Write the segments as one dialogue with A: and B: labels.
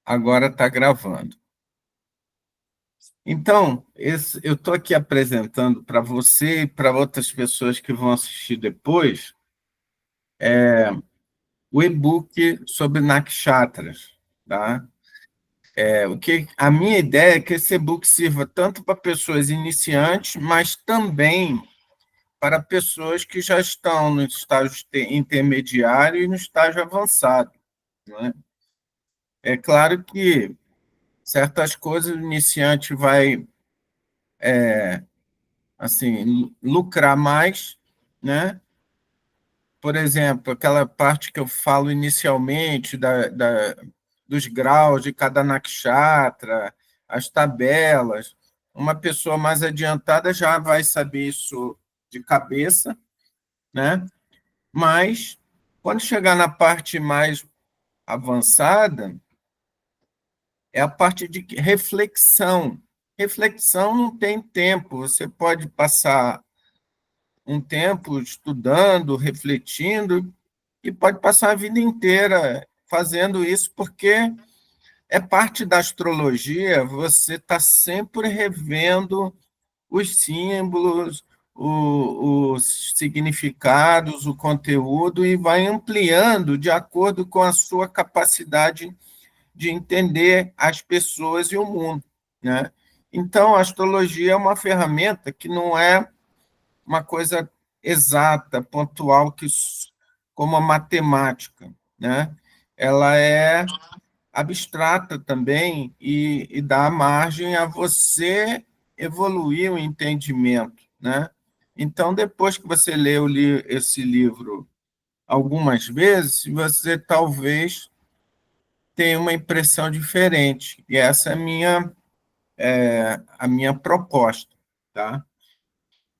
A: Agora está gravando. Então, eu estou aqui apresentando para você e para outras pessoas que vão assistir depois o e-book sobre nakshatras, tá? A minha ideia é que esse e-book sirva tanto para pessoas iniciantes, mas também para pessoas que já estão no estágio intermediário e no estágio avançado, né? É claro que certas coisas o iniciante vai assim, lucrar mais, né? Por exemplo, aquela parte que eu falo inicialmente dos graus de cada nakshatra, as tabelas. Uma pessoa mais adiantada já vai saber isso de cabeça, né? Mas quando chegar na parte mais avançada, é a parte de reflexão. Reflexão não tem tempo, você pode passar um tempo estudando, refletindo, e pode passar a vida inteira fazendo isso, porque é parte da astrologia, você está sempre revendo os símbolos, os significados, o conteúdo, e vai ampliando de acordo com a sua capacidade de entender as pessoas e o mundo, né? Então, a astrologia é uma ferramenta que não é uma coisa exata, pontual, como a matemática, né? Ela é abstrata também e dá margem a você evoluir o entendimento, né? Então, depois que você lê esse livro algumas vezes, você talvez tenha uma impressão diferente. E essa é a minha proposta, tá?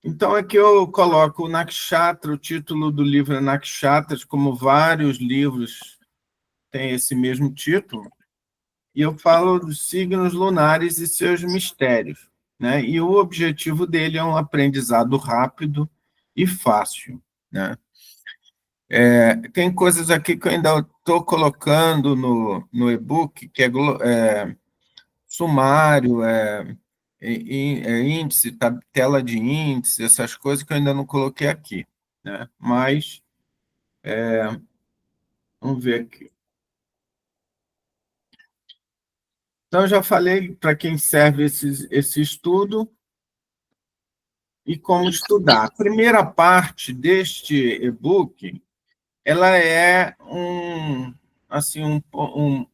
A: Então, aqui eu coloco o Nakshatra, o título do livro é Nakshatras, como vários livros têm esse mesmo título, e eu falo dos signos lunares e seus mistérios, né? E o objetivo dele é um aprendizado rápido e fácil, né? Tem coisas aqui que eu ainda estou colocando no e-book, que é sumário, índice, tela de índice, essas coisas que eu ainda não coloquei aqui, né? Mas, vamos ver aqui. Então, eu já falei para quem serve esse estudo e como estudar. A primeira parte deste e-book, ela é assim, um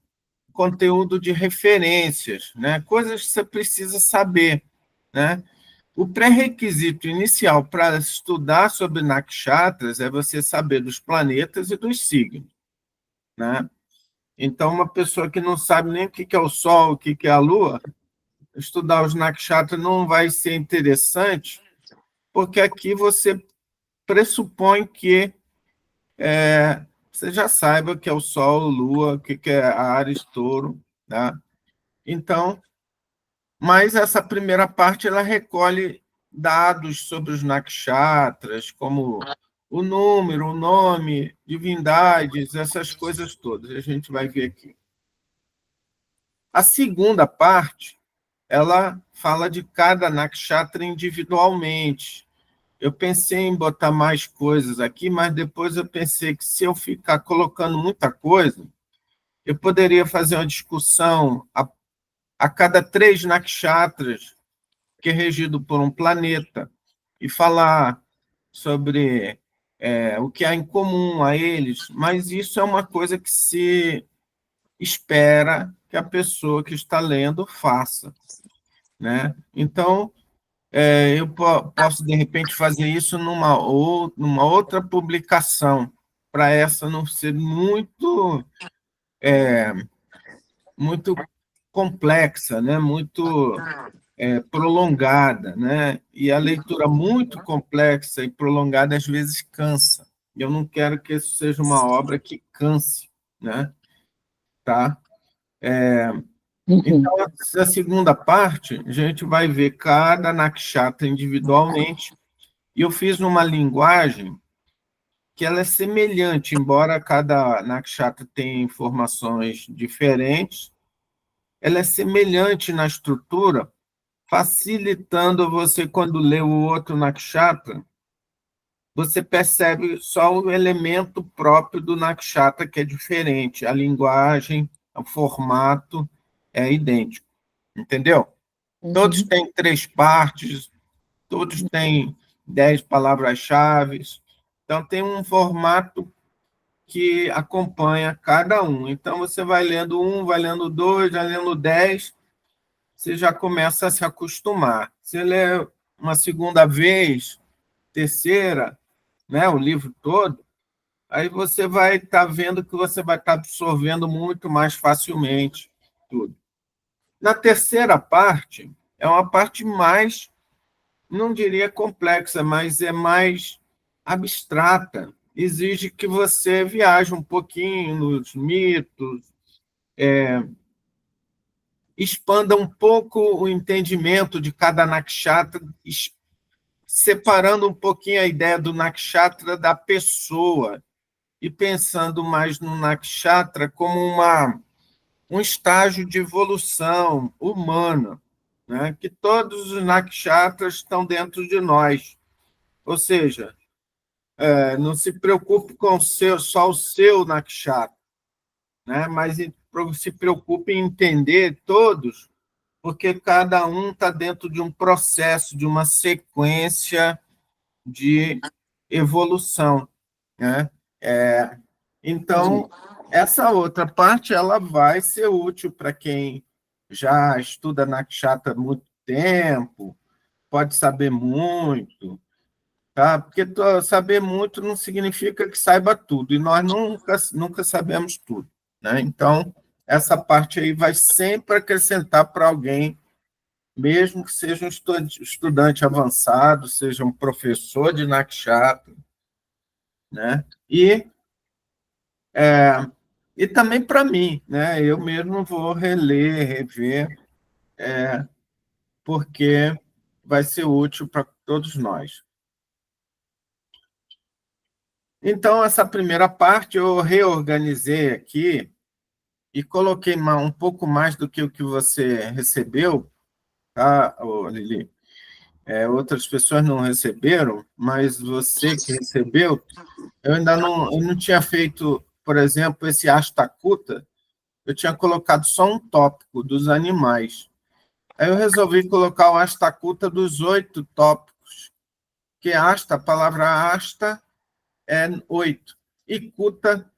A: conteúdo de referências, né? Coisas que você precisa saber, né? O pré-requisito inicial para estudar sobre nakshatras é você saber dos planetas e dos signos, né? Então, uma pessoa que não sabe nem o que é o Sol, o que é a Lua, estudar os nakshatras não vai ser interessante, porque aqui você pressupõe que você já saiba o que é o Sol, Lua, o que é Áries, Touro, tá? Então, mas essa primeira parte ela recolhe dados sobre os nakshatras, como o número, o nome, divindades, essas coisas todas. A gente vai ver aqui. A segunda parte, ela fala de cada nakshatra individualmente. Eu pensei em botar mais coisas aqui, mas depois eu pensei que se eu ficar colocando muita coisa, eu poderia fazer uma discussão a cada 3 nakshatras que é regido por um planeta, e falar sobre o que há em comum a eles, mas isso é uma coisa que se espera que a pessoa que está lendo faça, né? Então, eu posso, de repente, fazer isso numa outra publicação, para essa não ser muito complexa, né? Muito prolongada, né? E a leitura muito complexa e prolongada às vezes cansa. Eu não quero que isso seja uma obra que canse, né? Tá? Então, a segunda parte, a gente vai ver cada nakshatra individualmente, e eu fiz uma linguagem que ela é semelhante, embora cada nakshatra tenha informações diferentes, ela é semelhante na estrutura, facilitando você, quando lê o outro nakshatra, você percebe só o elemento próprio do nakshatra, que é diferente. A linguagem, o formato é idêntico. Entendeu? Todos têm 3 partes, todos têm 10 palavras-chave. Então, tem um formato que acompanha cada um. Então, você vai lendo um, vai lendo 2, vai lendo 10, você já começa a se acostumar. Você lê uma segunda vez, terceira, né, o livro todo, aí você vai estar vendo que você vai estar absorvendo muito mais facilmente tudo. Na terceira parte, é uma parte mais, não diria complexa, mas é mais abstrata. Exige que você viaje um pouquinho nos mitos, expanda um pouco o entendimento de cada nakshatra, separando um pouquinho a ideia do nakshatra da pessoa e pensando mais no nakshatra como um estágio de evolução humana, né? Que todos os nakshatras estão dentro de nós. Ou seja, não se preocupe com só o seu nakshatra, né? Mas se preocupe em entender todos, porque cada um está dentro de um processo, de uma sequência de evolução, né? Então, essa outra parte ela vai ser útil para quem já estuda Nakshatra há muito tempo, pode saber muito, tá? Porque saber muito não significa que saiba tudo, e nós nunca sabemos tudo, né? Então, essa parte aí vai sempre acrescentar para alguém, mesmo que seja um estudante avançado, seja um professor de Nakshatra, né? E também para mim, né? Eu mesmo vou reler, rever, porque vai ser útil para todos nós. Então, essa primeira parte eu reorganizei aqui e coloquei um pouco mais do que o que você recebeu, tá, Lili? Outras pessoas não receberam, mas você que recebeu, eu não tinha feito, por exemplo, esse Ashtakuta, eu tinha colocado só um tópico dos animais. Aí eu resolvi colocar o Ashtakuta dos 8 tópicos, que a palavra asta é 8, e kuta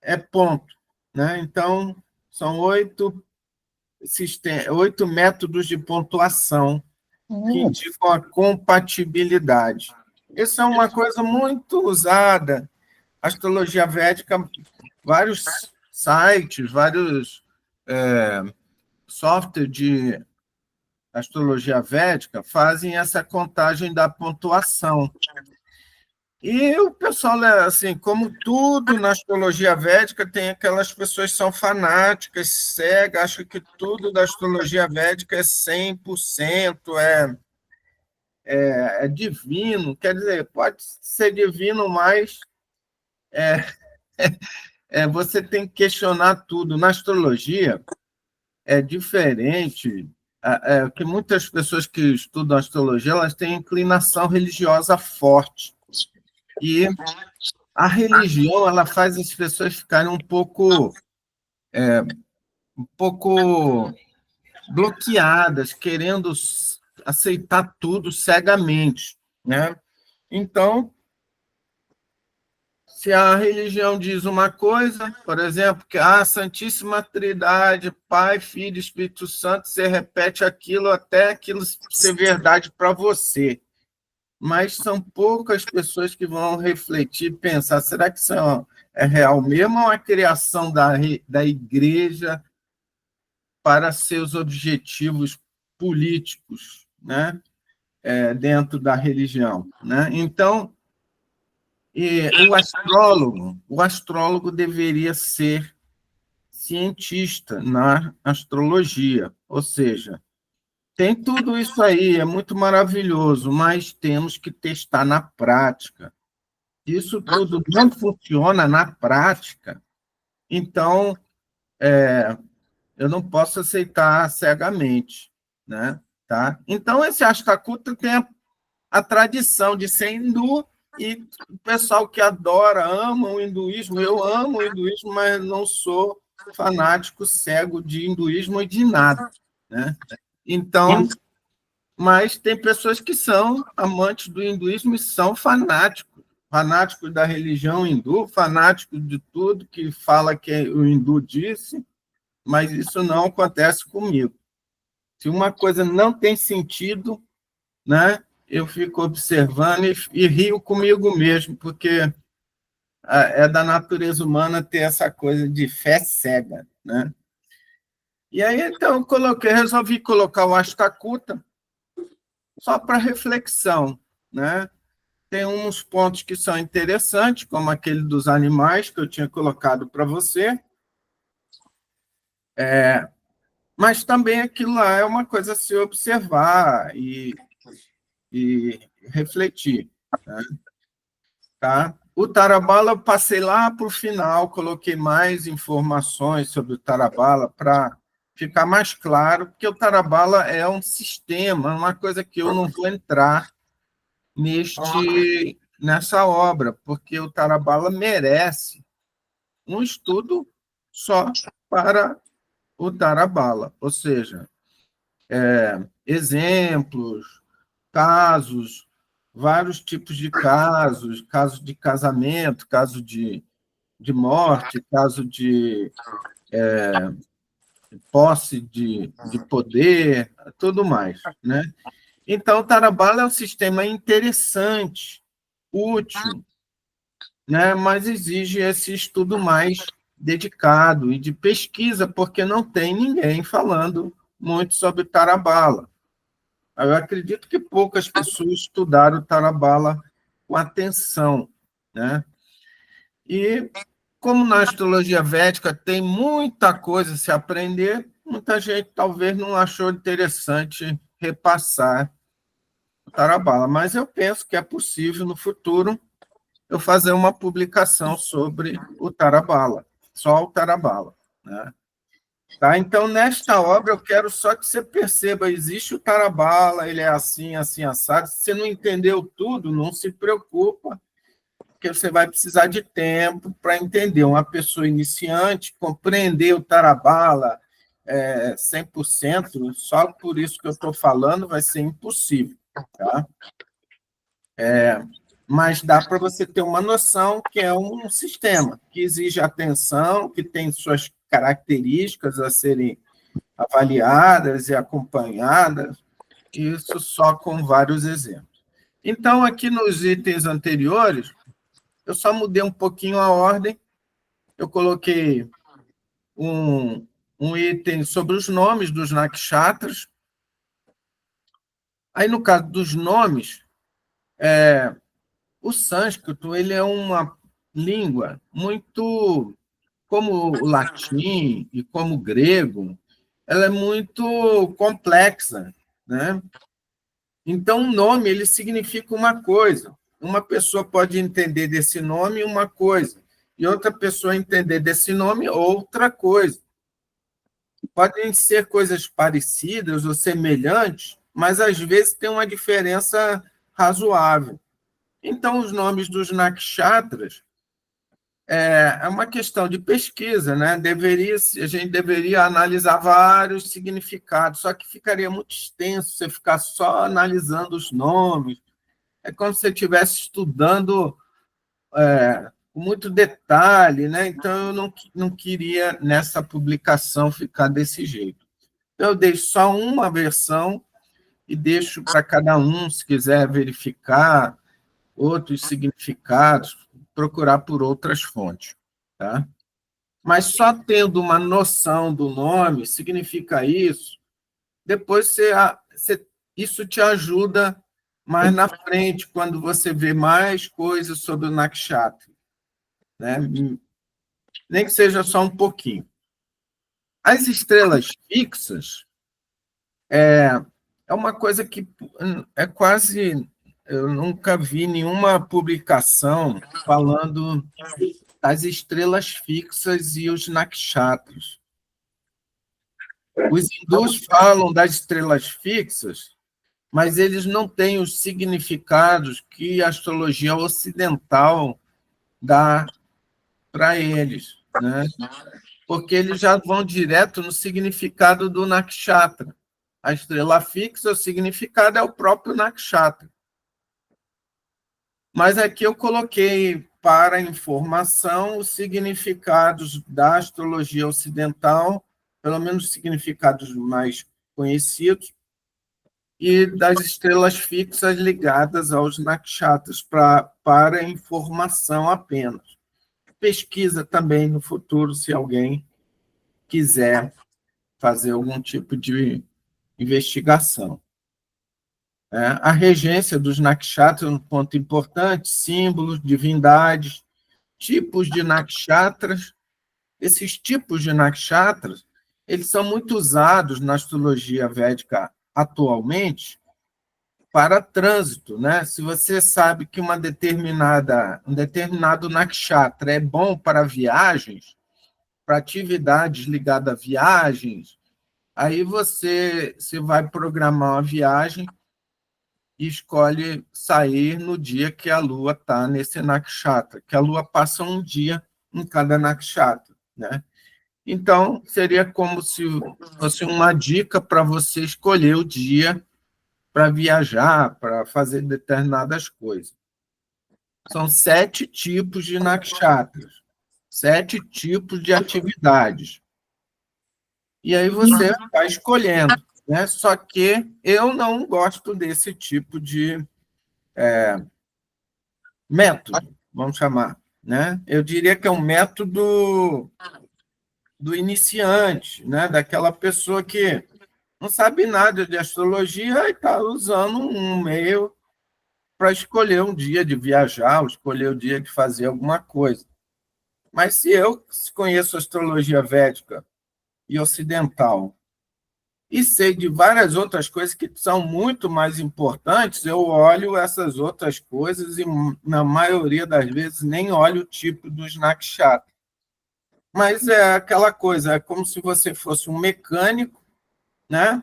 A: é ponto, né? Então, são 8 métodos de pontuação que indicam a compatibilidade. Isso é uma coisa muito usada. Astrologia védica, vários sites, vários softwares de astrologia védica fazem essa contagem da pontuação. E o pessoal, assim, como tudo na astrologia védica, tem aquelas pessoas que são fanáticas, cegas, acham que tudo da astrologia védica é 100%, é divino. Quer dizer, pode ser divino, mas você tem que questionar tudo. Na astrologia, é diferente, que muitas pessoas que estudam astrologia, elas têm inclinação religiosa forte. E a religião, ela faz as pessoas ficarem um pouco bloqueadas, querendo aceitar tudo cegamente, né? Então, se a religião diz uma coisa, por exemplo, que a Santíssima Trindade, Pai, Filho e Espírito Santo, você repete aquilo até aquilo ser verdade para você. Mas são poucas pessoas que vão refletir e pensar, será que isso é real mesmo ou é a criação da igreja para seus objetivos políticos, né? Dentro da religião, né? Então, o astrólogo deveria ser cientista na astrologia, ou seja, tem tudo isso aí, é muito maravilhoso, mas temos que testar na prática. Isso tudo não funciona na prática, então eu não posso aceitar cegamente, né? Tá? Então, esse Ashtakuta tem a tradição de ser hindu, e o pessoal que adora, ama o hinduísmo, eu amo o hinduísmo, mas não sou fanático cego de hinduísmo e de nada, né? Então, mas tem pessoas que são amantes do hinduísmo e são fanáticos da religião hindu, fanáticos de tudo que fala que o hindu disse, mas isso não acontece comigo. Se uma coisa não tem sentido, né, eu fico observando e rio comigo mesmo, porque é da natureza humana ter essa coisa de fé cega, né? E aí, então, resolvi colocar o Ashtakuta só para reflexão, né? Tem uns pontos que são interessantes, como aquele dos animais que eu tinha colocado para você, mas também aquilo lá é uma coisa a se observar e refletir, né? Tá? O Tarabala, eu passei lá para o final, coloquei mais informações sobre o Tarabala para ficar mais claro, porque o Tarabala é um sistema, uma coisa que eu não vou entrar nessa obra, porque o Tarabala merece um estudo só para o Tarabala, ou seja, exemplos, casos, vários tipos de casos, caso de casamento, caso de morte, caso de posse de poder, tudo mais, né? Então, o Tarabala é um sistema interessante, útil, né? Mas exige esse estudo mais dedicado e de pesquisa, porque não tem ninguém falando muito sobre Tarabala. Eu acredito que poucas pessoas estudaram Tarabala com atenção, né? E como na astrologia védica tem muita coisa a se aprender, muita gente talvez não achou interessante repassar o Tarabala, mas eu penso que é possível no futuro eu fazer uma publicação sobre o Tarabala, só o Tarabala, né? Tá? Então, nesta obra, eu quero só que você perceba, existe o Tarabala, ele é assim, assim, assado. Se você não entendeu tudo, não se preocupa, porque você vai precisar de tempo para entender. Uma pessoa iniciante, compreender o Tarabala 100%, só por isso que eu estou falando, vai ser impossível. Tá? Mas dá para você ter uma noção que é um sistema que exige atenção, que tem suas características a serem avaliadas e acompanhadas, isso só com vários exemplos. Então, aqui nos itens anteriores, eu só mudei um pouquinho a ordem, eu coloquei um item sobre os nomes dos nakshatras. Aí, no caso dos nomes, o sânscrito ele é uma língua muito, como o latim e como o grego, ela é muito complexa, né? Então, o nome ele significa uma coisa. Uma pessoa pode entender desse nome uma coisa, e outra pessoa entender desse nome outra coisa. Podem ser coisas parecidas ou semelhantes, mas às vezes tem uma diferença razoável. Então, os nomes dos nakshatras é uma questão de pesquisa, né? A gente deveria analisar vários significados, só que ficaria muito extenso você ficar só analisando os nomes. É como se você estivesse estudando com muito detalhe, né? Então, eu não queria, nessa publicação, ficar desse jeito. Então, eu deixo só uma versão e deixo para cada um, se quiser verificar outros significados, procurar por outras fontes. Tá? Mas só tendo uma noção do nome, significa isso, depois isso te ajuda mais na frente, quando você vê mais coisas sobre o nakshatra, né? Nem que seja só um pouquinho. As estrelas fixas é uma coisa que é quase... Eu nunca vi nenhuma publicação falando das estrelas fixas e os nakshatras. Os hindus falam das estrelas fixas, mas eles não têm os significados que a astrologia ocidental dá para eles, né? Porque eles já vão direto no significado do nakshatra. A estrela fixa, o significado é o próprio nakshatra. Mas aqui eu coloquei para informação os significados da astrologia ocidental, pelo menos os significados mais conhecidos, e das estrelas fixas ligadas aos nakshatras, para informação apenas. Pesquisa também no futuro, se alguém quiser fazer algum tipo de investigação. A regência dos nakshatras é um ponto importante, símbolos, divindades, tipos de nakshatras. Esses tipos de nakshatras, eles são muito usados na astrologia védica atualmente para trânsito, né? Se você sabe que um determinado nakshatra é bom para viagens, para atividades ligadas a viagens, aí você vai programar uma viagem e escolhe sair no dia que a Lua está nesse nakshatra, que a Lua passa um dia em cada nakshatra, né? Então, seria como se fosse uma dica para você escolher o dia para viajar, para fazer determinadas coisas. São 7 tipos de nakshatras, 7 tipos de atividades. E aí você vai escolhendo, né? Só que eu não gosto desse tipo de método, vamos chamar, né? Eu diria que é um método do iniciante, né? Daquela pessoa que não sabe nada de astrologia e está usando um meio para escolher um dia de viajar, ou escolher o dia de fazer alguma coisa. Mas se eu conheço astrologia védica e ocidental e sei de várias outras coisas que são muito mais importantes, eu olho essas outras coisas e, na maioria das vezes, nem olho o tipo dos nakshatras. Mas é aquela coisa, é como se você fosse um mecânico, né?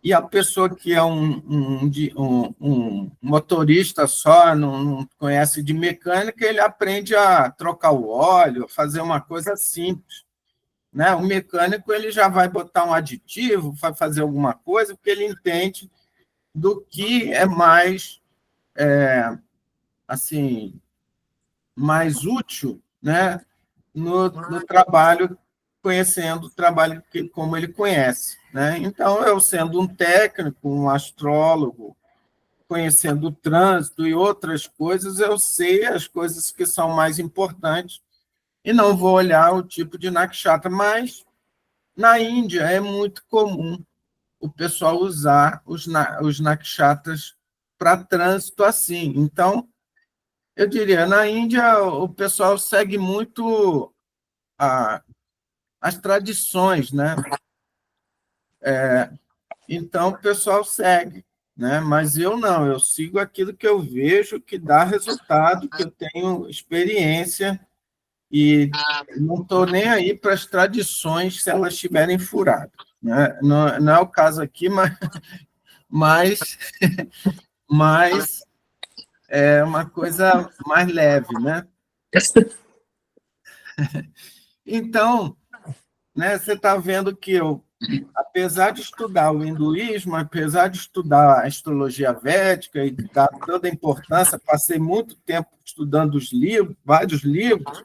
A: E a pessoa que é um motorista só, não conhece de mecânica, ele aprende a trocar o óleo, fazer uma coisa simples, né? O mecânico ele já vai botar um aditivo, vai fazer alguma coisa, porque ele entende do que é mais, assim, mais útil, né? No trabalho, conhecendo o trabalho como ele conhece, né? Então, eu sendo um técnico, um astrólogo, conhecendo o trânsito e outras coisas, eu sei as coisas que são mais importantes e não vou olhar o tipo de nakshatra, mas na Índia é muito comum o pessoal usar os nakshatras para trânsito assim. Então, eu diria, na Índia o pessoal segue muito as tradições, né? Então, o pessoal segue, né? Mas eu não, eu sigo aquilo que eu vejo que dá resultado, que eu tenho experiência e não estou nem aí para as tradições se elas estiverem furadas, né? Não é o caso aqui, mas, mas é uma coisa mais leve, né? Então, né, você está vendo que eu, apesar de estudar o hinduísmo, apesar de estudar a astrologia védica e dar toda a importância, passei muito tempo estudando os livros, vários livros,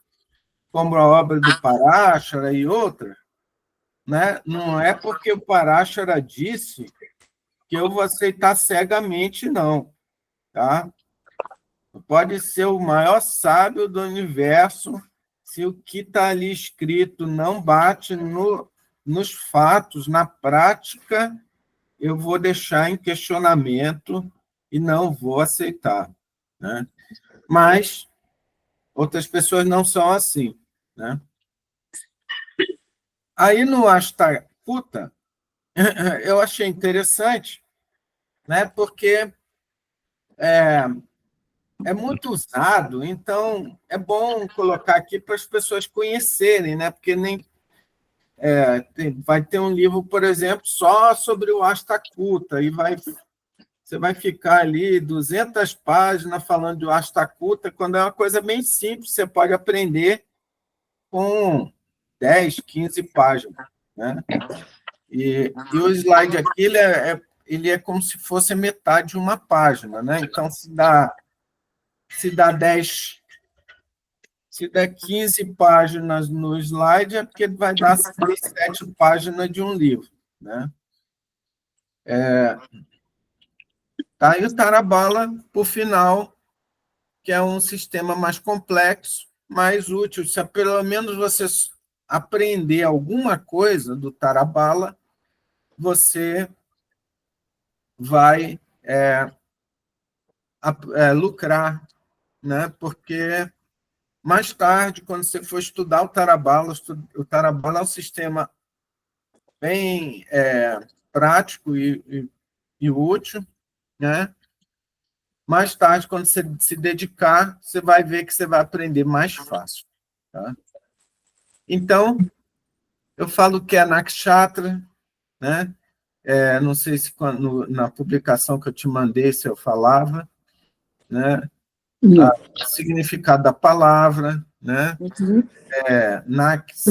A: como a obra do Parashara e outras, né? Não é porque o Parashara disse que eu vou aceitar cegamente, não. Tá? Pode ser o maior sábio do universo, se o que está ali escrito não bate nos fatos, na prática, eu vou deixar em questionamento e não vou aceitar. Né? Mas outras pessoas não são assim. Né? Aí no Ashtakuta, eu achei interessante, né? Porque é muito usado, então é bom colocar aqui para as pessoas conhecerem, né? Porque nem vai ter um livro, por exemplo, só sobre o Ashtakuta, e você vai ficar ali 200 páginas falando do Ashtakuta, quando é uma coisa bem simples, você pode aprender com 10, 15 páginas, né? E o slide aqui, ele é como se fosse metade de uma página, né? Então, se dá 10, se der 15 páginas no slide, é porque vai dar 6, 7 páginas de um livro, né? Tá? E o Tarabala, por final, que é um sistema mais complexo, mais útil. Se pelo menos você aprender alguma coisa do Tarabala, você vai lucrar, né? Porque mais tarde, quando você for estudar o Tarabala é um sistema bem prático e útil, né? Mais tarde, quando você se dedicar, você vai ver que você vai aprender mais fácil. Tá? Então, eu falo que é Nakshatra, né? Não sei se na publicação que eu te mandei se eu falava, né? O significado da palavra, né? Naks,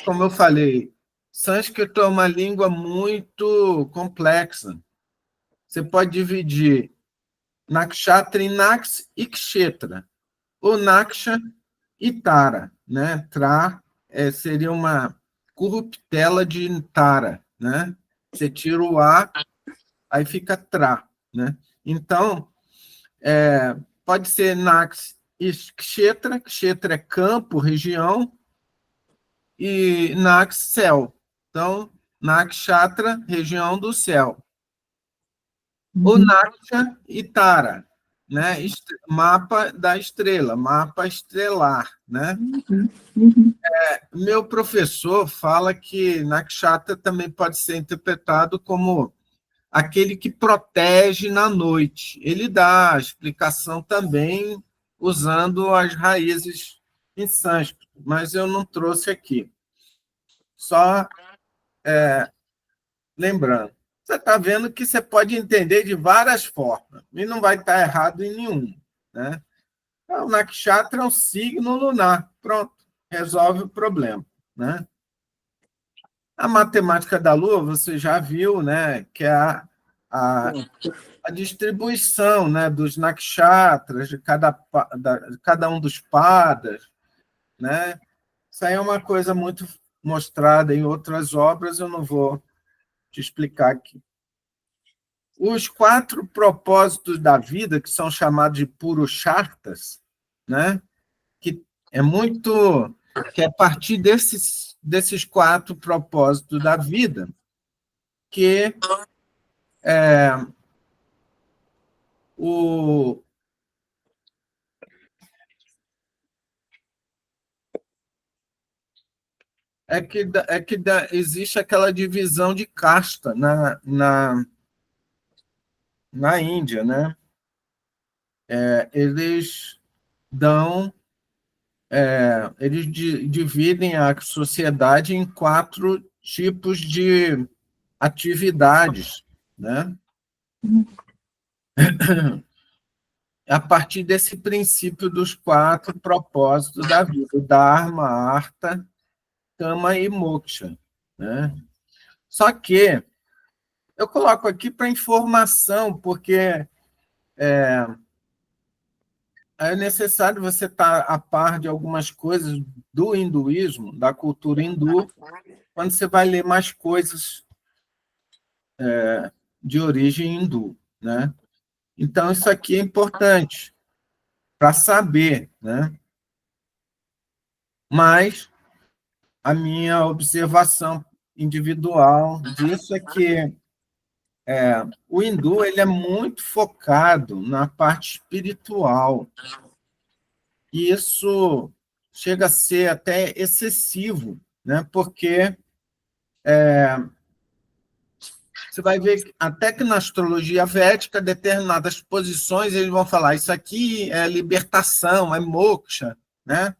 A: como eu falei, sânscrito é uma língua muito complexa. Você pode dividir Nakshatra em Naks e Kshetra. O Naksha e Tara, né? Tra seria uma corruptela de Tara, né? Você tira o A, aí fica Tra, né? Então, pode ser Naks e Kshetra. Kshetra é campo, região, e Naks, céu. Então, Nakshatra, região do céu. O Naksha e Tara, né? Mapa da estrela, mapa estelar, né? Meu professor fala que Nakshatra também pode ser interpretado como aquele que protege na noite. Ele dá a explicação também usando as raízes em sânscrito, mas eu não trouxe aqui. Só lembrando. Você está vendo que você pode entender de várias formas, e não vai estar errado em nenhum. Né? Então, o Nakshatra é um signo lunar. Pronto, resolve o problema. Né? A matemática da Lua, você já viu, né, que é a distribuição, né, dos nakshatras, de cada um dos padas. Né? Isso aí é uma coisa muito mostrada em outras obras, eu não vou te explicar aqui. Os 4 propósitos da vida, que são chamados de purusharthas, né? Que é a partir desses 4 propósitos da vida que existe aquela divisão de casta na Índia, né? Eles dividem a sociedade em 4 tipos de atividades, né? A partir desse princípio dos 4 propósitos da vida, o Dharma, Artha, Kama e Moksha. Né? Só que eu coloco aqui para informação, porque é necessário você estar a par de algumas coisas do hinduísmo, da cultura hindu, quando você vai ler mais coisas de origem hindu. Né? Então, isso aqui é importante para saber. Né? Mas a minha observação individual disso é que o hindu ele é muito focado na parte espiritual. E isso chega a ser até excessivo, né? Porque você vai ver até que na astrologia védica, determinadas posições eles vão falar isso aqui é libertação, é moksha, né?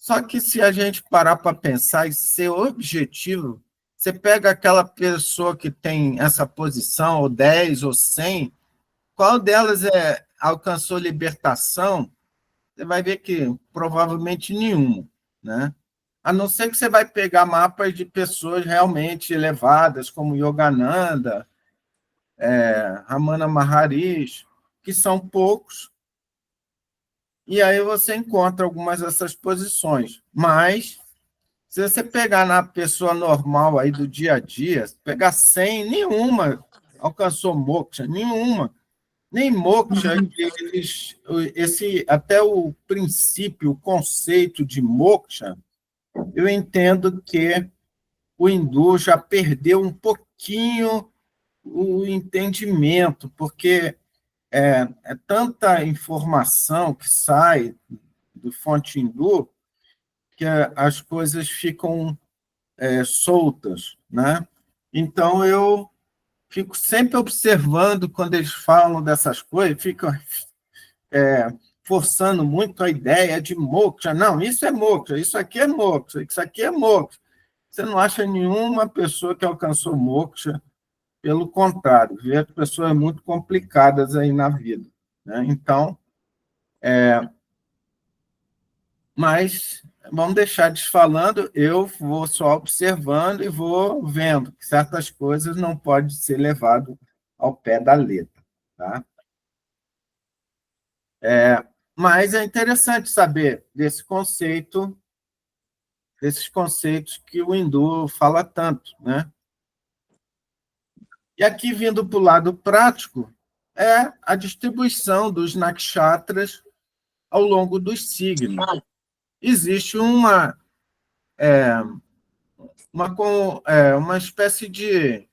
A: Só que se a gente parar para pensar e ser objetivo, você pega aquela pessoa que tem essa posição, ou 10 ou 100, qual delas alcançou libertação? Você vai ver que provavelmente nenhuma, né? A não ser que você vai pegar mapas de pessoas realmente elevadas, como Yogananda, Ramana Maharishi, que são poucos, e aí você encontra algumas dessas posições. Mas, se você pegar na pessoa normal aí do dia a dia, pegar 100, nenhuma alcançou moksha, nenhuma. Nem moksha, até o princípio, o conceito de moksha, eu entendo que o hindu já perdeu um pouquinho o entendimento, porque é tanta informação que sai do fonte hindu que as coisas ficam soltas, né? Então, eu fico sempre observando quando eles falam dessas coisas, fico forçando muito a ideia de moksha. Não, isso é moksha, isso aqui é moksha, isso aqui é moksha. Você não acha nenhuma pessoa que alcançou moksha, pelo contrário, vê pessoas muito complicadas aí na vida, né? Então, mas vamos deixar de falando, eu vou só observando e vou vendo que certas coisas não podem ser levadas ao pé da letra, tá? Mas é interessante saber desses conceitos que o hindu fala tanto, né? E aqui, vindo para o lado prático, é a distribuição dos nakshatras ao longo dos signos. Existe uma espécie de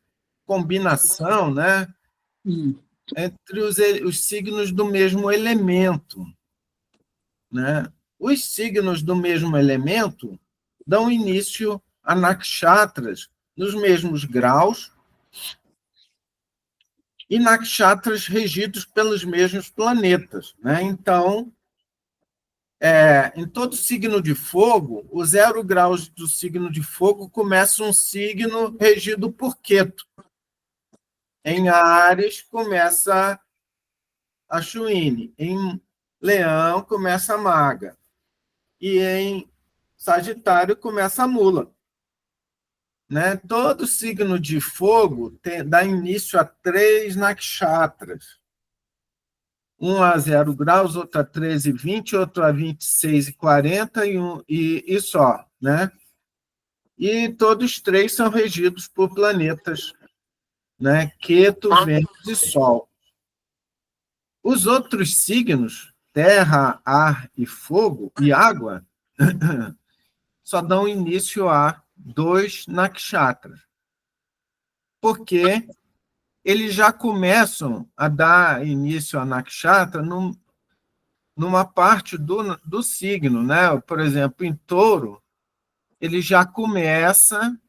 A: combinação, né, entre os signos do mesmo elemento, né? Os signos do mesmo elemento dão início a nakshatras nos mesmos graus e nakshatras regidos pelos mesmos planetas, né? Então, em todo signo de fogo, os 0 graus do signo de fogo começa um signo regido por Ketu. Em Áries começa a Chuine, em Leão começa a Maga, e em Sagitário começa a Mula. Né? Todo signo de fogo dá início a 3 nakshatras. Um a 0 graus, outro a 13,20, outro a 26,40 e só. Né? E todos 3 são regidos por planetas, né? Ketu, Vênus e Sol. Os outros signos, terra, ar e fogo e água, só dão início a 2 nakshatras. Porque eles já começam a dar início a nakshatra numa parte do signo, né? Por exemplo, em Touro, ele já começa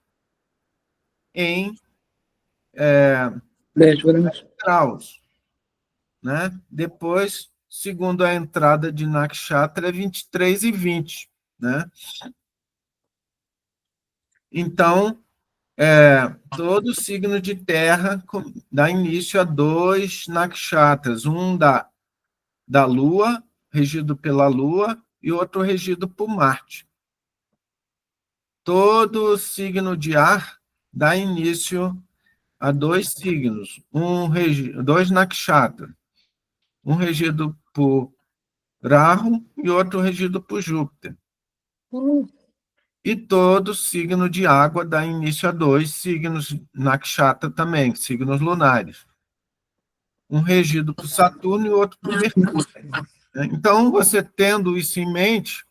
A: em
B: 10
A: graus, né? Depois, segundo a entrada de nakshatra, é 23,20, né? Então, todo signo de terra dá início a 2 nakshatras, um da Lua, regido pela Lua, e outro regido por Marte. Todo signo de ar dá início a 2 signos, 2 nakshatras, um regido por Rahu e outro regido por Júpiter. E todo signo de água dá início a 2 signos nakshatra também, signos lunares. Um regido por Saturno e outro por Mercúrio. Então, você tendo isso em mente,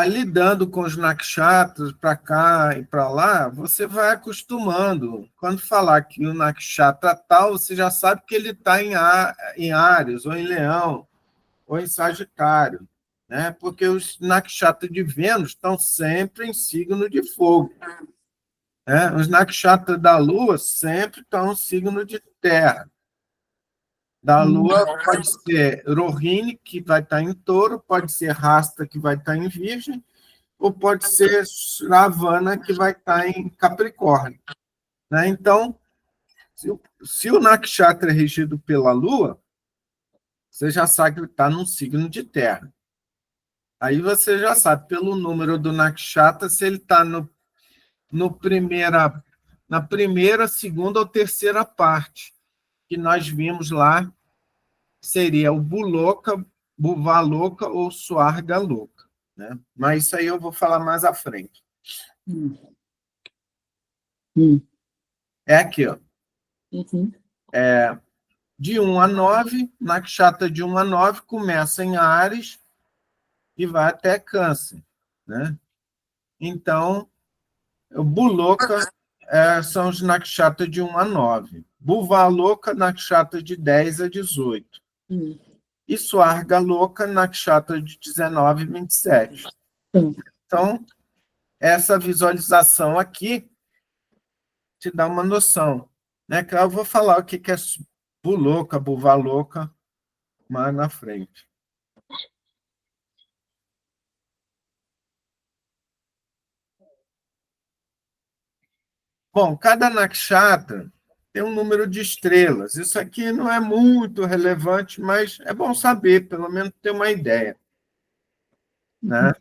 A: lidando com os nakshatras para cá e para lá, você vai acostumando. Quando falar que o nakshatra tal, você já sabe que ele está em Áries, ou em Leão, ou em Sagitário, né? Porque os nakshatras de Vênus estão sempre em signo de fogo. Né? Os nakshatras da Lua sempre estão em signo de terra. da Lua pode ser Rohini, que vai estar em Touro, pode ser Rasta, que vai estar em Virgem, ou pode ser Ravana, que vai estar em Capricórnio. Né? Então, se o Nakshatra é regido pela Lua, você já sabe que está num signo de terra. Aí você já sabe, pelo número do Nakshatra, se ele está na primeira, segunda ou terceira parte, que nós vimos lá, seria o Buloka, Buvaloka ou Swargaloka. Né? Mas isso aí eu vou falar mais à frente. É aqui, ó. De 1 a 9, Nakshatra de 1 a 9 começa em Áries e vai até Câncer. Né? Então, o Buloka são os Nakshatra de 1 a 9. Buvaloka, Nakshatra de 10 a 18. E Swargaloka, Nakshatra de 19 a 27. Então, essa visualização aqui te dá uma noção. Né? Que eu vou falar o que é Buloka, Buvaloka, mais na frente. Bom, cada nakshatra tem um número de estrelas. Isso aqui não é muito relevante, mas é bom saber, pelo menos ter uma ideia. Né?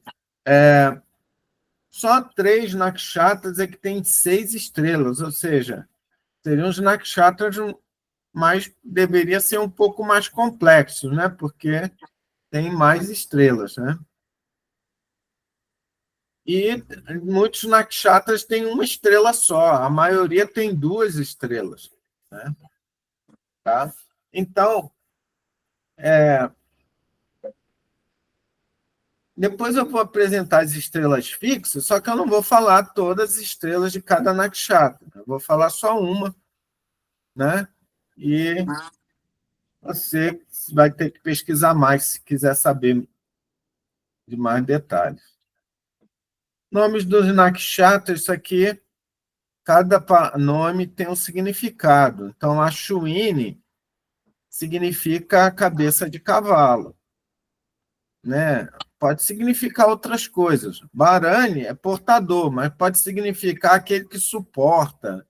A: Só 3 nakshatras é que tem 6 estrelas, ou seja, seriam os nakshatras, mas deveria ser um pouco mais complexo, né? Porque tem mais estrelas. Né? E muitos nakshatras têm uma estrela só, a maioria tem 2 estrelas. Né? Tá? Então, depois eu vou apresentar as estrelas fixas, só que eu não vou falar todas as estrelas de cada nakshatra. Eu vou falar só uma, né? E você vai ter que pesquisar mais se quiser saber de mais detalhes. Nomes dos nakshatras, isso aqui, cada nome tem um significado. Então, a Ashwini significa cabeça de cavalo, né? Pode significar outras coisas. Bharani é portador, mas pode significar aquele que suporta,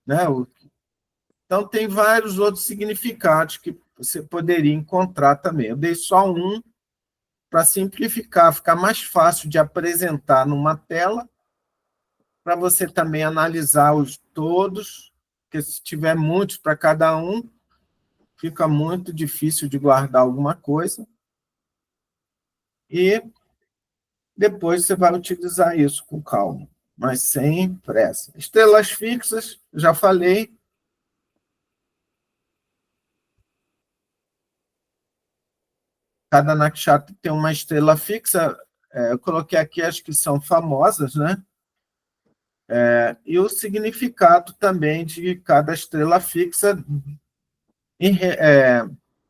A: né? Então, tem vários outros significados que você poderia encontrar também. Eu dei só um para simplificar, ficar mais fácil de apresentar numa tela, para você também analisar os todos, porque se tiver muitos para cada um, fica muito difícil de guardar alguma coisa. E depois você vai utilizar isso com calma, mas sem pressa. Estrelas fixas, já falei. Cada nakshatra tem uma estrela fixa. Eu coloquei aqui as que são famosas, né? E o significado também de cada estrela fixa,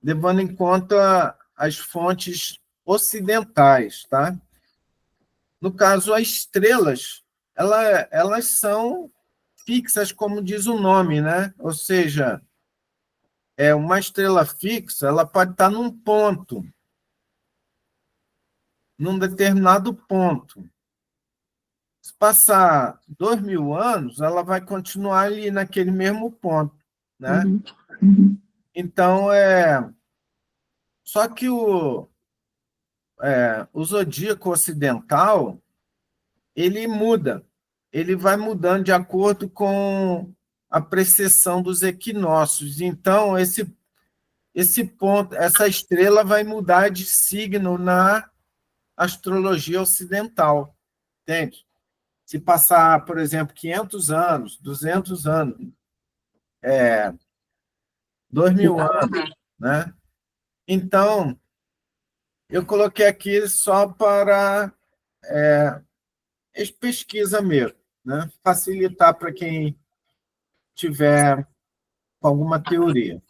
A: levando em conta as fontes ocidentais, tá? No caso, as estrelas, elas são fixas, como diz o nome, né? Ou seja, uma estrela fixa, ela pode estar num determinado ponto. Se passar 2.000 anos, ela vai continuar ali naquele mesmo ponto, né? Então, só que o zodíaco ocidental, ele muda, ele vai mudando de acordo com a precessão dos equinócios. Então, esse ponto, essa estrela vai mudar de signo na astrologia ocidental, entende? Se passar, por exemplo, 500 anos, 200 anos, 2.000 anos, né? Então, eu coloquei aqui só para pesquisa mesmo, né? Facilitar para quem tiver com alguma teoria.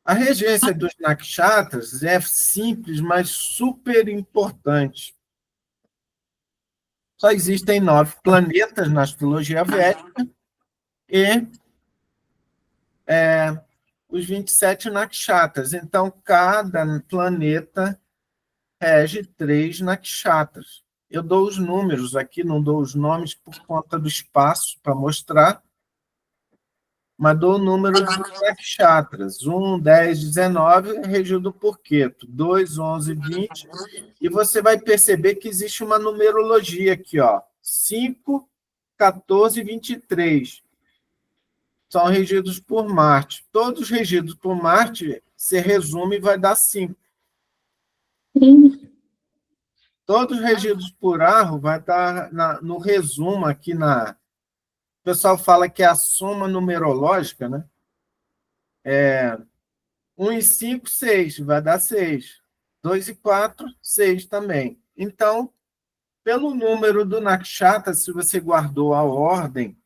A: A regência dos nakshatras é simples, mas super importante. Só existem 9 planetas na astrologia védica e os 27 nakshatras. Então, cada planeta rege 3 nakshatras. Eu dou os números aqui, não dou os nomes por conta do espaço para mostrar, mas dou o número dos nakshatras. 1, 10, 19, regido por Ketu. 2, 11, 20. E você vai perceber que existe uma numerologia aqui, ó. 5, 14 e 23. São regidos por Marte. Todos regidos por Marte, se resume e vai dar 5. Todos regidos por Arro vai estar no resumo aqui na. O pessoal fala que é a soma numerológica, né? 1 e 5, 6, vai dar 6. 2 e 4, 6 também. Então, pelo número do nakshatra, se você guardou a ordem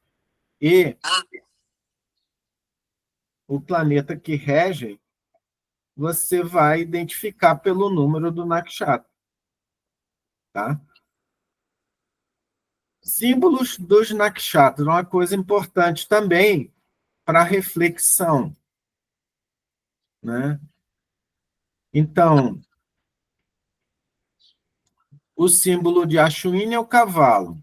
A: e o planeta que rege, você vai identificar pelo número do nakshatra. Tá? Símbolos dos nakshatras, uma coisa importante também para reflexão, né? Então, o símbolo de Ashwini é o cavalo.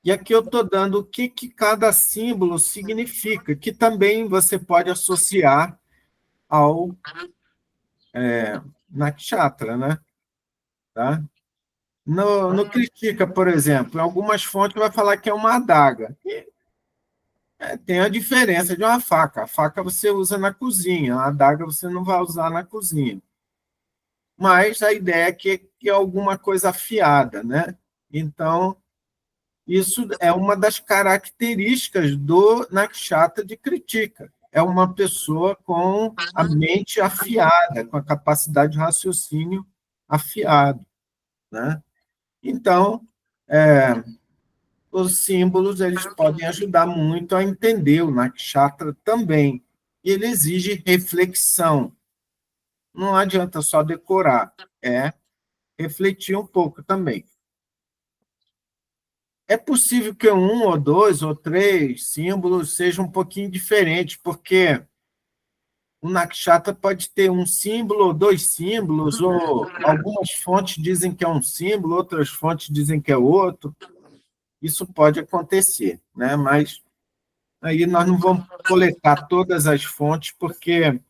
A: E aqui eu estou dando o que cada símbolo significa, que também você pode associar ao nakshatra, né? Tá? No Critica, por exemplo, em algumas fontes vai falar que é uma adaga. Tem a diferença de uma faca. A faca você usa na cozinha, a adaga você não vai usar na cozinha. Mas a ideia é que é alguma coisa afiada, né? Então, isso é uma das características do nakshatra de Kritika. É uma pessoa com a mente afiada, com a capacidade de raciocínio afiado, né? Então, os símbolos eles podem ajudar muito a entender o nakshatra também. E ele exige reflexão. Não adianta só decorar, é refletir um pouco também. É possível que um ou dois ou três símbolos sejam um pouquinho diferentes, porque o nakshatra pode ter um símbolo ou dois símbolos, ou algumas fontes dizem que é um símbolo, outras fontes dizem que é outro. Isso pode acontecer, né? Mas aí nós não vamos coletar todas as fontes, porque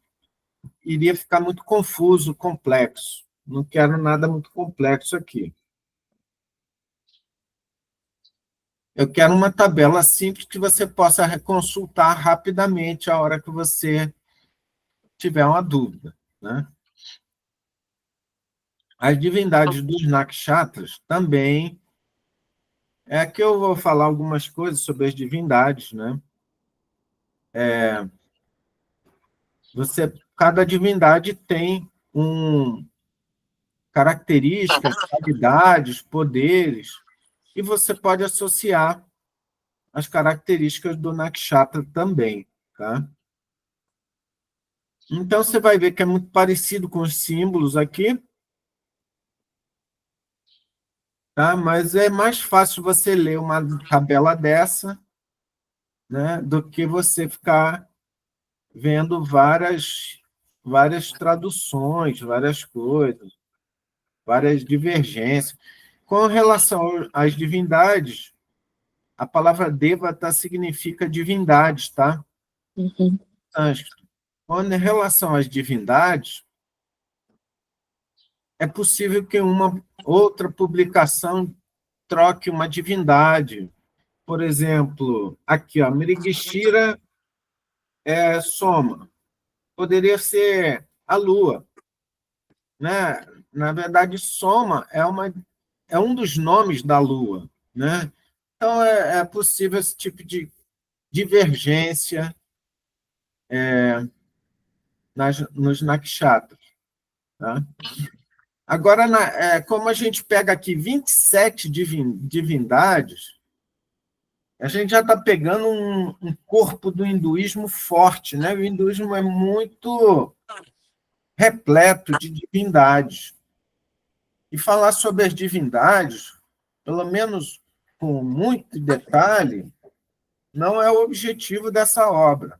A: iria ficar muito confuso, complexo. Não quero nada muito complexo aqui. Eu quero uma tabela simples que você possa consultar rapidamente a hora que você tiver uma dúvida, né? As divindades dos nakshatras também. É que eu vou falar algumas coisas sobre as divindades, né? Cada divindade tem características, qualidades, poderes, e você pode associar as características do nakshatra também, tá? Então, você vai ver que é muito parecido com os símbolos aqui, tá? Mas é mais fácil você ler uma tabela dessa, né, do que você ficar vendo várias traduções, várias coisas, várias divergências. Com relação às divindades, a palavra devata significa divindades, tá?
B: Uhum.
A: Sânscrito. Com relação às divindades, é possível que uma outra publicação troque uma divindade. Por exemplo, aqui, ó, Mrigashira é Soma. Poderia ser a Lua, né? Na verdade, Soma é um dos nomes da Lua, né? Então, é possível esse tipo de divergência nos nakshatras. Tá? Agora, como a gente pega aqui 27 divindades, a gente já está pegando um corpo do hinduísmo forte, né? O hinduísmo é muito repleto de divindades. E falar sobre as divindades, pelo menos com muito detalhe, não é o objetivo dessa obra.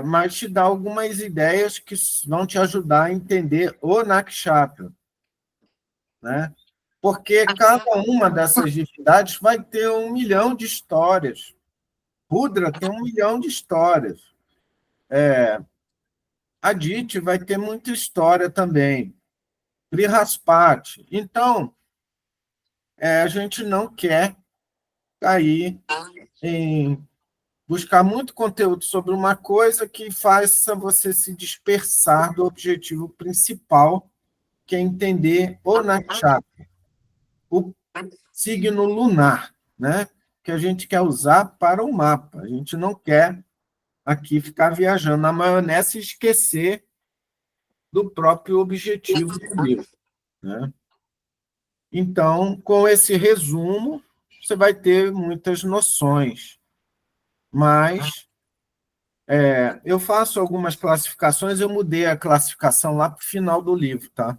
A: mas te dá algumas ideias que vão te ajudar a entender o Nakshatra, né? Porque cada uma dessas divindades vai ter 1 milhão de histórias. Rudra tem 1 milhão de histórias. Aditi vai ter muita história também. Brihaspati. Então, a gente não quer cair em buscar muito conteúdo sobre uma coisa que faça você se dispersar do objetivo principal, que é entender o nakshatra, o signo lunar, né? Que a gente quer usar para o mapa. A gente não quer aqui ficar viajando na maionese e esquecer do próprio objetivo do livro, né? Então, com esse resumo, você vai ter muitas noções, mas eu faço algumas classificações, eu mudei a classificação lá para o final do livro, tá?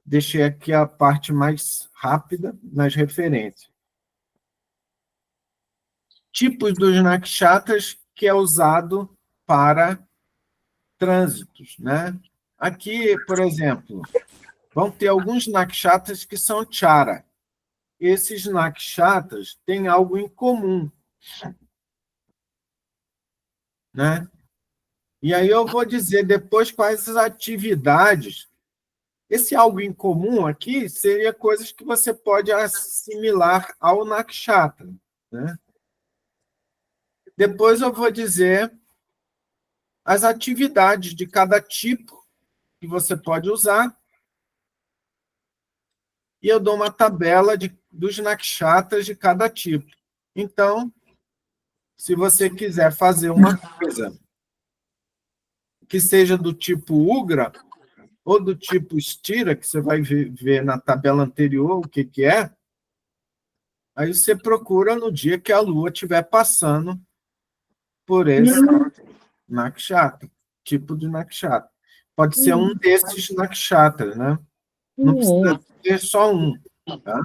A: Deixei aqui a parte mais rápida nas referências. Tipos dos nakshatras que é usado para trânsitos, né? Aqui, por exemplo, vão ter alguns nakshatras que são chara. Esses nakshatras têm algo em comum, né? E aí eu vou dizer depois quais as atividades. Esse algo em comum aqui seria coisas que você pode assimilar ao nakshatra, né? Depois eu vou dizer as atividades de cada tipo que você pode usar e eu dou uma tabela dos nakshatras de cada tipo. Então, se você quiser fazer uma coisa que seja do tipo Ugra ou do tipo Stira, que você vai ver na tabela anterior o que é, aí você procura no dia que a Lua estiver passando por esse nakshatra, tipo de nakshatra. Pode ser um desses nakshatras, né? Não precisa ter só um. Tá?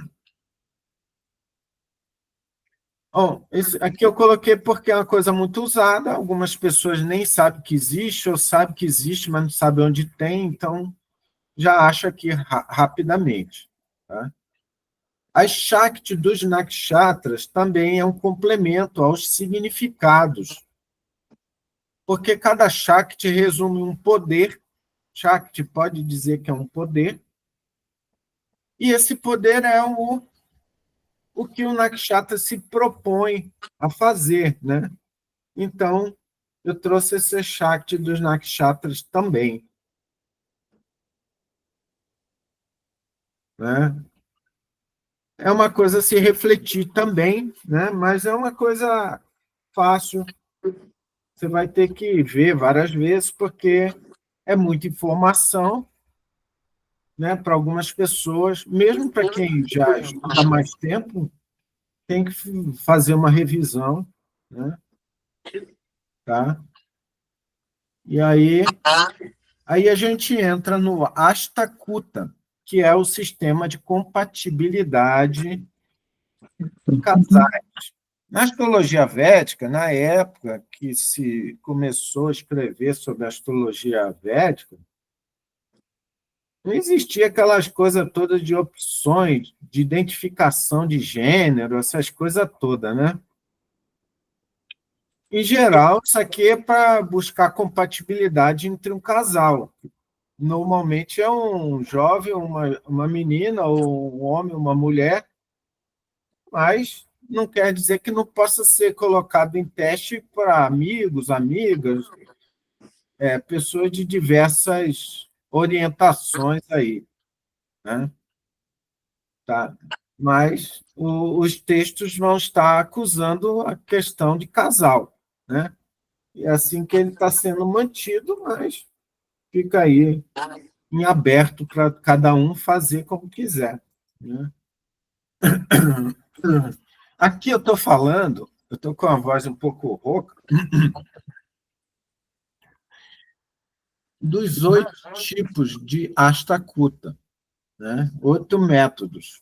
A: Bom, aqui eu coloquei porque é uma coisa muito usada, algumas pessoas nem sabem que existe, ou sabem que existe, mas não sabem onde tem, então já acha aqui rapidamente. Tá? As Shakti dos nakshatras também é um complemento aos significados, porque cada Shakti resume um poder. Shakti pode dizer que é um poder, e esse poder é o que o nakshatra se propõe a fazer, né? Então, eu trouxe esse Shakti dos nakshatras também, né? É uma coisa a se refletir também, né? Mas é uma coisa fácil. Você vai ter que ver várias vezes, porque é muita informação, né? Para algumas pessoas, mesmo para quem já estuda há mais tempo, tem que fazer uma revisão, né? Tá? E aí a gente entra no Ashtakuta, que é o sistema de compatibilidade de casais. Na astrologia védica, na época que se começou a escrever sobre a astrologia védica, não existia aquelas coisas todas de opções, de identificação de gênero, essas coisas todas, né? Em geral, isso aqui é para buscar compatibilidade entre um casal. Normalmente é um jovem, uma menina, ou um homem, uma mulher, mas não quer dizer que não possa ser colocado em teste para amigos, amigas, pessoas de diversas orientações aí, né? Tá? Mas os textos vão estar acusando a questão de casal, né? E é assim que ele está sendo mantido, mas fica aí em aberto para cada um fazer como quiser, né? Aqui eu estou falando, eu estou com a voz um pouco rouca, dos 8 tipos de Ashtakuta, né? 8 métodos.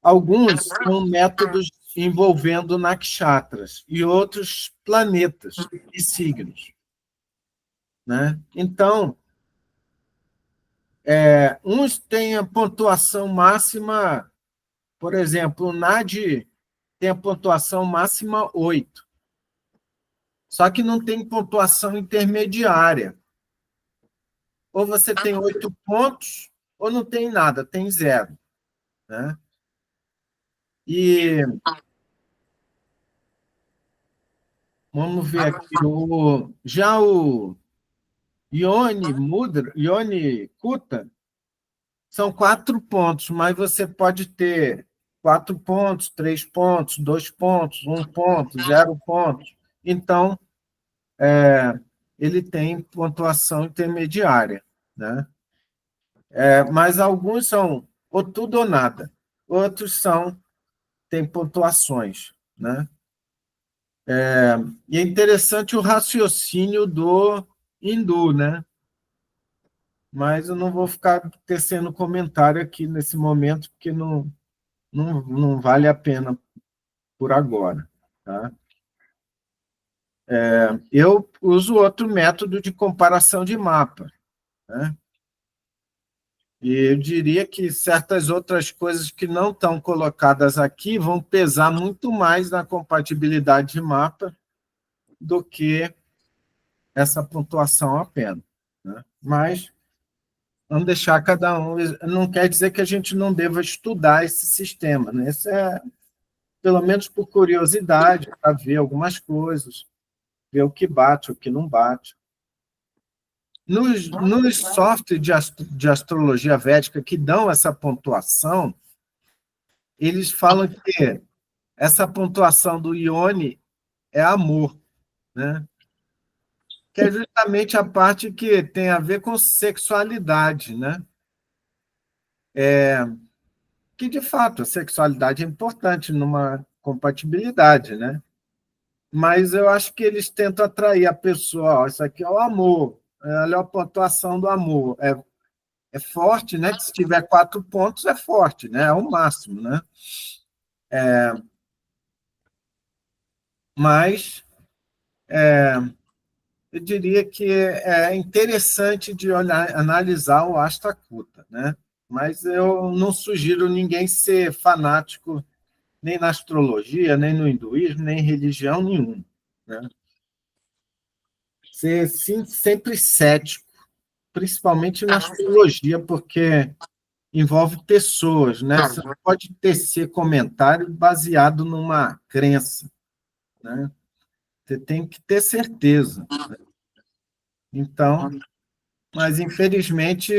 A: Alguns são métodos envolvendo nakshatras e outros planetas e signos, né? Então, uns têm a pontuação máxima, por exemplo, o NAD tem a pontuação máxima 8, só que não tem pontuação intermediária. Ou você tem 8 pontos, ou não tem nada, tem 0. Né? E vamos ver aqui, já o Yoni Mudra, Yoni Kuta, são 4 pontos, mas você pode ter 4 pontos, 3 pontos, 2 pontos, 1 ponto, 0 pontos. Então, ele tem pontuação intermediária. Né? Mas alguns são ou tudo ou nada. Outros têm pontuações. Né? E é interessante o raciocínio do hindu, né? Mas eu não vou ficar tecendo comentário aqui nesse momento, porque não vale a pena por agora. Tá? Eu uso outro método de comparação de mapa. Né? E eu diria que certas outras coisas que não estão colocadas aqui vão pesar muito mais na compatibilidade de mapa do que essa pontuação apenas. Né? Mas vamos deixar cada um. Não quer dizer que a gente não deva estudar esse sistema. Né? Isso é, pelo menos por curiosidade, para ver algumas coisas, ver o que bate, o que não bate. Nos softwares de astrologia védica que dão essa pontuação, eles falam que essa pontuação do Ione é amor, né? Que é justamente a parte que tem a ver com sexualidade, né? Que, de fato, a sexualidade é importante numa compatibilidade, né? Mas eu acho que eles tentam atrair a pessoa, ó, isso aqui é o amor, olha a pontuação do amor. É forte, né? Que se tiver 4 pontos, é forte, né? É o máximo, né? Mas eu diria que é interessante de analisar o Ashtakuta, né? Mas eu não sugiro ninguém ser fanático nem na astrologia, nem no hinduísmo, nem em religião nenhuma. Né? Ser sim, sempre cético, principalmente na astrologia, porque envolve pessoas, né? Você não pode tecer comentário baseado numa crença, né? Você tem que ter certeza. Então, mas infelizmente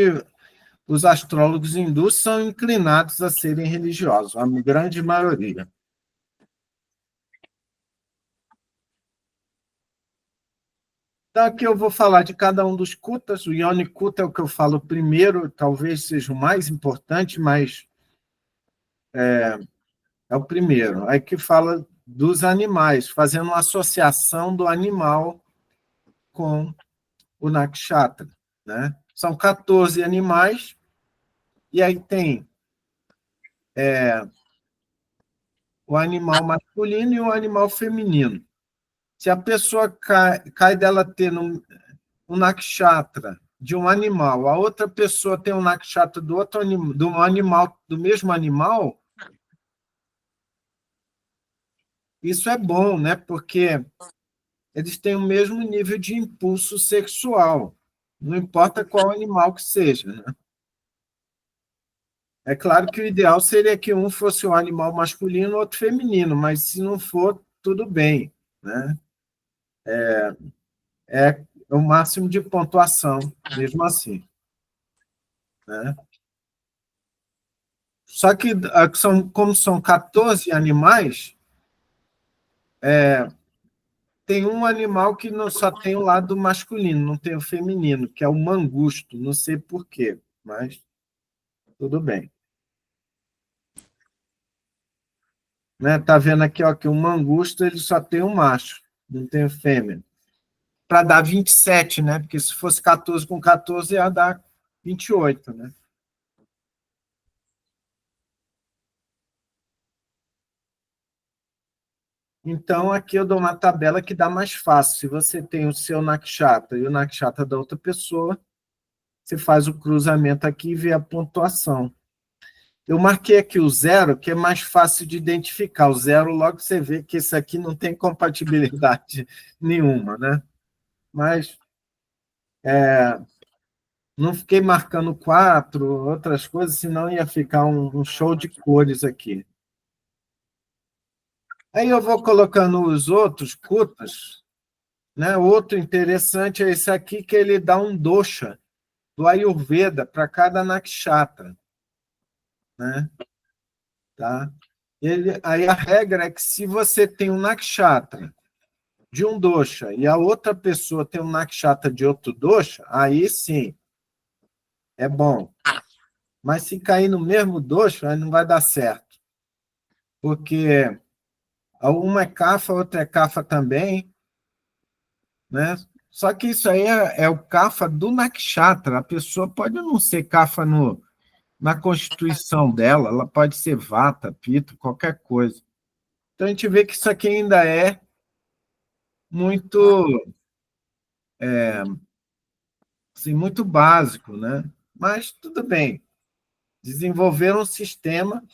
A: os astrólogos hindus são inclinados a serem religiosos, a grande maioria. Então, aqui eu vou falar de cada um dos kutas. O Yoni Kuta é o que eu falo primeiro, talvez seja o mais importante, mas é o primeiro. Aí que fala dos animais, fazendo uma associação do animal com o nakshatra. Né? São 14 animais, e aí tem o animal masculino e o animal feminino. Se a pessoa cai dela tendo um nakshatra de um animal, a outra pessoa tem um nakshatra do outro animal, do mesmo animal, isso é bom, né? Porque eles têm o mesmo nível de impulso sexual, não importa qual animal que seja. Né? É claro que o ideal seria que um fosse um animal masculino e outro feminino, mas se não for, tudo bem. Né? É o máximo de pontuação, mesmo assim. Né? Só que, como são 14 animais, tem um animal que não só tem o lado masculino, não tem o feminino, que é o mangusto. Não sei por quê, mas tudo bem. Né? Tá vendo aqui, ó, que o mangusto ele só tem um macho, não tem o fêmea. Para dar 27, né? Porque se fosse 14 com 14, ia dar 28, né? Então, aqui eu dou uma tabela que dá mais fácil. Se você tem o seu nakshatra e o nakshatra da outra pessoa, você faz o cruzamento aqui e vê a pontuação. Eu marquei aqui o 0, que é mais fácil de identificar. O 0, logo você vê que esse aqui não tem compatibilidade nenhuma, né? Mas não fiquei marcando 4, outras coisas, senão ia ficar um show de cores aqui. Aí eu vou colocando os outros kutas, né? Outro interessante é esse aqui, que ele dá um dosha do Ayurveda para cada nakshatra, né? Tá? Aí a regra é que se você tem um nakshatra de um dosha e a outra pessoa tem um nakshatra de outro dosha, aí sim, é bom. Mas se cair no mesmo dosha, aí não vai dar certo. Porque uma é Kapha, outra é Kapha também, né? Só que isso aí é o Kapha do nakshatra. A pessoa pode não ser Kapha na constituição dela, ela pode ser Vata, Pitta, qualquer coisa. Então a gente vê que isso aqui ainda é muito, assim, muito básico, né? Mas tudo bem. Desenvolveram um sistema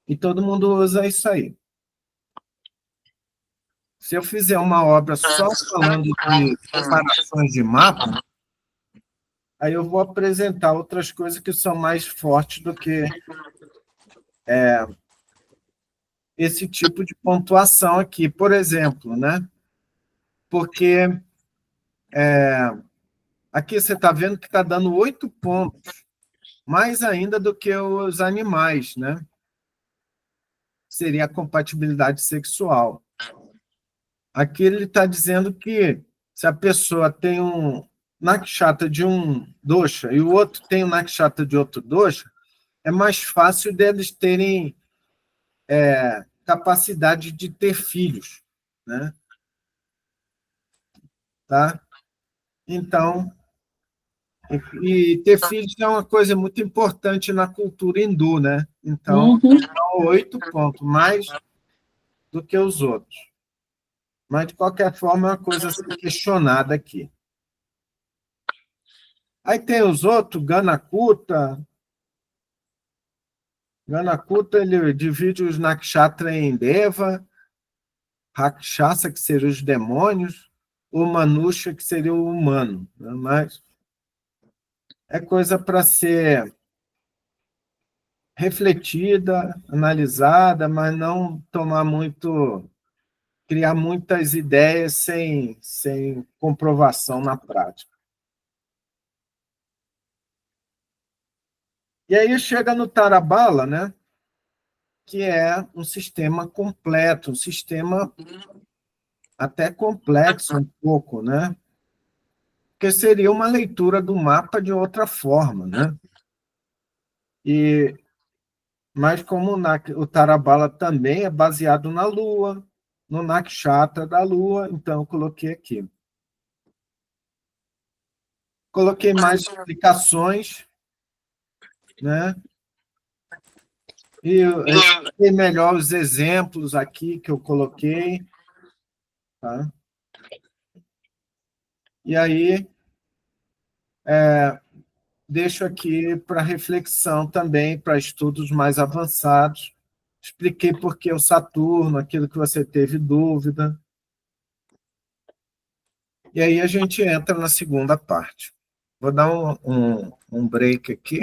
A: e todo mundo usa isso aí. Se eu fizer uma obra só falando de comparações de mapa, aí eu vou apresentar outras coisas que são mais fortes do que esse tipo de pontuação aqui, por exemplo, né? Porque aqui você está vendo que está dando 8 pontos, mais ainda do que os animais, né? Seria a compatibilidade sexual. Aqui ele está dizendo que se a pessoa tem um nakshatra de um dosha e o outro tem um nakshatra de outro dosha, é mais fácil deles terem capacidade de ter filhos, né? Tá? Então, e ter filhos é uma coisa muito importante na cultura hindu, né? Então,
B: Uhum.
A: 8 pontos, mais do que os outros. Mas, de qualquer forma, é uma coisa a ser questionada aqui. Aí tem os outros, Ganakuta. Ganakuta, ele divide os nakshatra em Deva, Rakshasa, que seriam os demônios, o Manusha, que seria o humano. Né? Mas é coisa para ser refletida, analisada, mas não tomar muito, criar muitas ideias sem comprovação na prática. E aí chega no Tarabala, né, que é um sistema completo, um sistema até complexo um pouco, né? Porque seria uma leitura do mapa de outra forma, né? Mas como o Tarabala também é baseado na Lua, no Nakshatra da Lua, então eu coloquei aqui. Coloquei mais explicações, né? E eu expliquei melhor os exemplos aqui que eu coloquei, tá? E aí deixo aqui para reflexão também, para estudos mais avançados. Expliquei por que o Saturno, aquilo que você teve dúvida. E aí a gente entra na segunda parte. Vou dar um break aqui.